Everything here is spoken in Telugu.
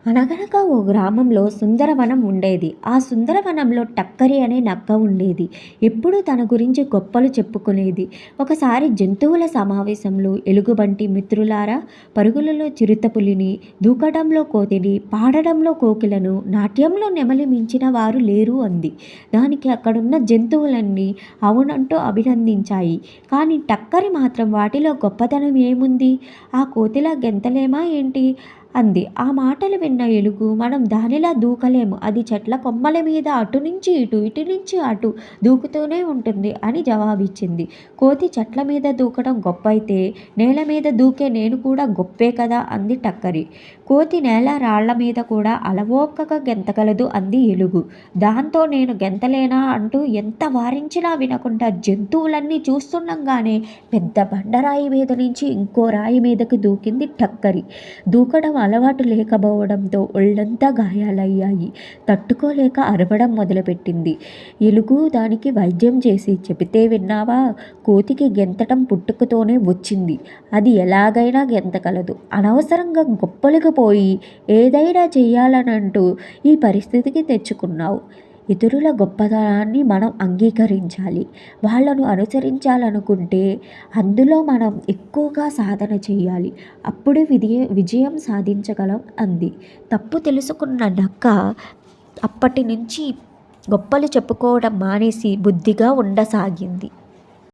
అనగనగా ఓ గ్రామంలో సుందరవనం ఉండేది. ఆ సుందరవనంలో టక్కరి అనే నక్క ఉండేది. ఎప్పుడూ తన గురించి గొప్పలు చెప్పుకునేది. ఒకసారి జంతువుల సమావేశంలో ఎలుగుబంటి మిత్రులారా, పరుగులలో చిరుతపులిని, దూకడంలో కోతిని, పాడడంలో కోకిలను, నాట్యంలో నెమలి మించిన వారు లేరు అంది. దానికి అక్కడున్న జంతువులన్నీ అవునంటూ అభినందించాయి. కానీ టక్కరి మాత్రం వాటిలో గొప్పతనం ఏముంది? ఆ కోతిలా గెంతలేమా ఏంటి? అంది. ఆ మాటలు విన్న ఎలుగు, మనం దానిలా దూకలేము. అది చెట్ల కొమ్మల మీద అటు నుంచి ఇటు, ఇటు నుంచి అటు దూకుతూనే ఉంటుంది అని జవాబిచ్చింది. కోతి చెట్ల మీద దూకడం గొప్పైతే నేల మీద దూకే నేను కూడా గొప్పే కదా అంది టక్కరి. కోతి నేల రాళ్ల మీద కూడా అలవోకగా గెంతగలదు అంది ఎలుగు. దాంతో నేను గెంతలేనా అంటూ ఎంత వారించినా వినకుండా జంతువులన్నీ చూస్తుండగానే పెద్ద బండరాయి మీద నుంచి ఇంకో రాయి మీదకి దూకింది టక్కరి. దూకడం అలవాటు లేకపోవడంతో ఒళ్ళంతా గాయాలయ్యాయి. తట్టుకోలేక అరవడం మొదలుపెట్టింది. ఎలుగు దానికి వైద్యం చేసి చెబితే విన్నావా? కోతికి గెంతటం పుట్టుకతోనే వచ్చింది. అది ఎలాగైనా గెంతగలదు. అనవసరంగా గొప్పలకు పోయి ఏదైనా చెయ్యాలనంటూ ఈ పరిస్థితికి తెచ్చుకున్నావు. ఇతరుల గొప్పతనాన్ని మనం అంగీకరించాలి. వాళ్ళను అనుసరించాలనుకుంటే అందులో మనం ఎక్కువగా సాధన చేయాలి. అప్పుడే విజయం సాధించగలం అంది. తప్పు తెలుసుకున్న నక్క అప్పటి నుంచి గొప్పలు చెప్పుకోవడం మానేసి బుద్ధిగా ఉండసాగింది.